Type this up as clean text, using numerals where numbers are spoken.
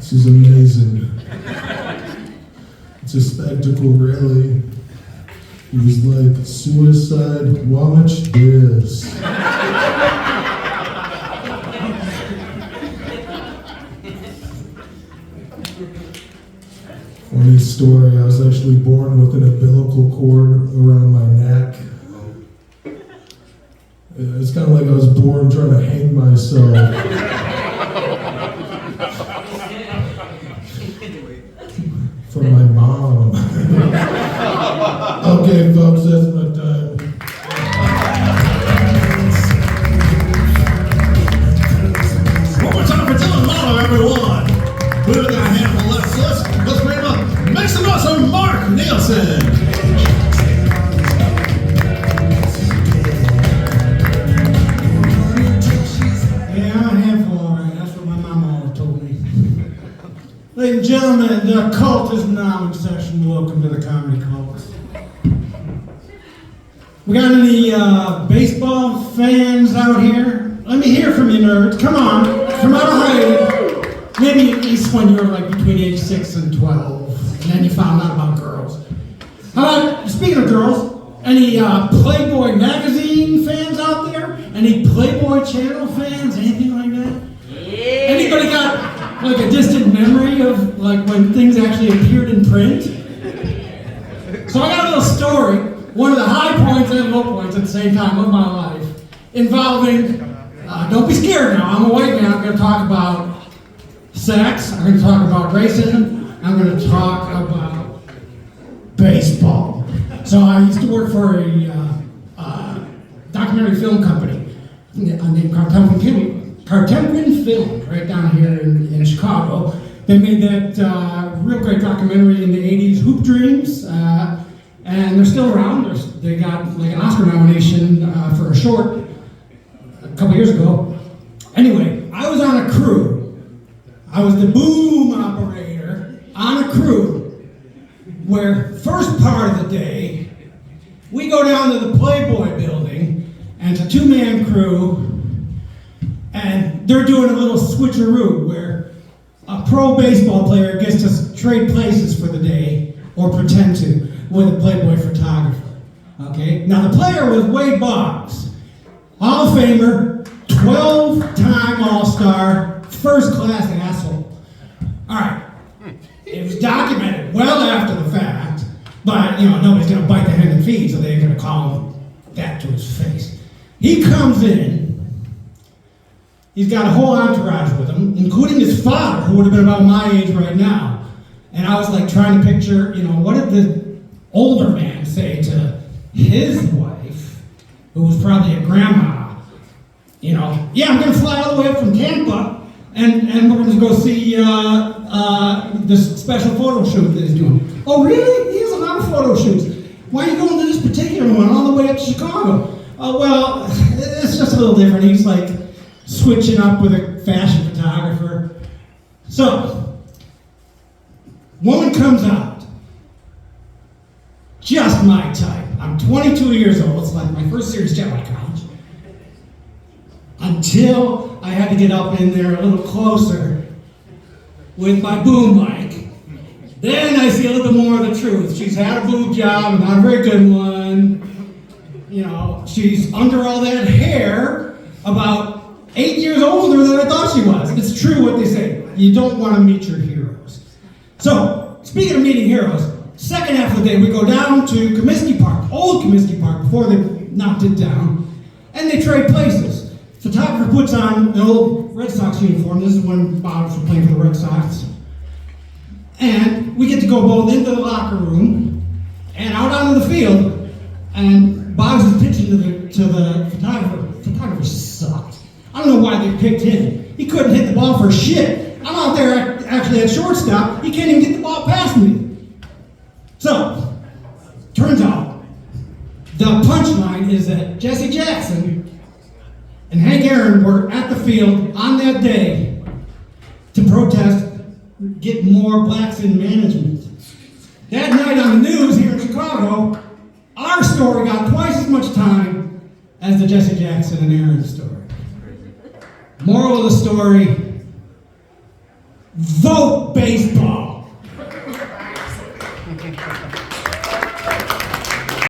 This is amazing. It's a spectacle, really. It was like suicide. Watch this. Funny story, I was actually born with an umbilical cord around my neck. It's kind of like I was born trying to hang myself. From my mom. Okay, folks, that's my time. One more time for Dylan Lotto, everyone. We've got a handful left, so let's bring him up. Make some noise for Mark Nielsen. Yeah, I'm a handful, all right. That's what my mama always told me. Ladies and gentlemen, the cult is now in session. Welcome to the Comedy Cult. We got any baseball fans out here? Let me hear from you, nerds. Come on, come out of hiding. Maybe at least when you were like between age 6 and 12, and then you found out about girls. Speaking of girls, any Playboy magazine fans out there? Any Playboy channel fans? Anything like that? Yeah. Anybody got like a distant memory of like when things actually appeared in print? So I got a little story, one of the high points and low points at the same time of my life, involving, don't be scared now, I'm a white man, I'm going to talk about sex, I'm going to talk about racism, I'm going to talk about baseball. So I used to work for a documentary film company named Cartemkin Film, right down here in Chicago. They made that real great documentary in the 80s, Hoop Dreams, and they're still around. They got like an Oscar nomination for a short a couple years ago. Anyway, I was on a crew. I was the boom operator on a crew where first part of the day, we go down to the Playboy building, and it's a two-man crew, and they're doing a little switcheroo where a pro baseball player gets to trade places for the day, or pretend to, with a Playboy photographer. Okay? Now the player was Wade Boggs, Hall of Famer, 12-time All-Star, first-class asshole. All right. It was documented well after the fact, but nobody's gonna bite the hand that feeds, so they're gonna call him that to his face. He comes in, he's got a whole entourage with him, including his father, who would have been about my age right now. And I was like trying to picture, what did the older man say to his wife, who was probably a grandma? Yeah, I'm gonna fly all the way up from Tampa, and we're gonna go see this special photo shoot that he's doing. Oh, really? He has a lot of photo shoots. Why are you going to this particular one all the way up to Chicago? Oh, well, it's just a little different. He's like switching up with a fashion photographer. So, woman comes out. Just my type. I'm 22 years old. It's like my first serious job out of college. Until I had to get up in there a little closer with my boom mic. Then I see a little bit more of the truth. She's had a boob job, not a very good one. She's under all that hair, about 8 years older than I thought she was. It's true what they say. You don't want to meet your heroes. So, speaking of meeting heroes, second half of the day we go down to Comiskey Park, old Comiskey Park, before they knocked it down, and they trade places. Photographer puts on an old Red Sox uniform. This is when Boggs was playing for the Red Sox. And we get to go both into the locker room and out onto the field. And Boggs is pitching to the photographer. The photographer sucked. I don't know why they picked him. He couldn't hit the ball for shit. I'm out there actually at shortstop. He can't even get the ball past me. So, turns out, the punchline is that Jesse Jackson and Hank Aaron were at the field on that day to protest get more blacks in management. That night on the news here in Chicago, our story got twice as much time as the Jesse Jackson and Aaron story. Moral of the story, Vote baseball.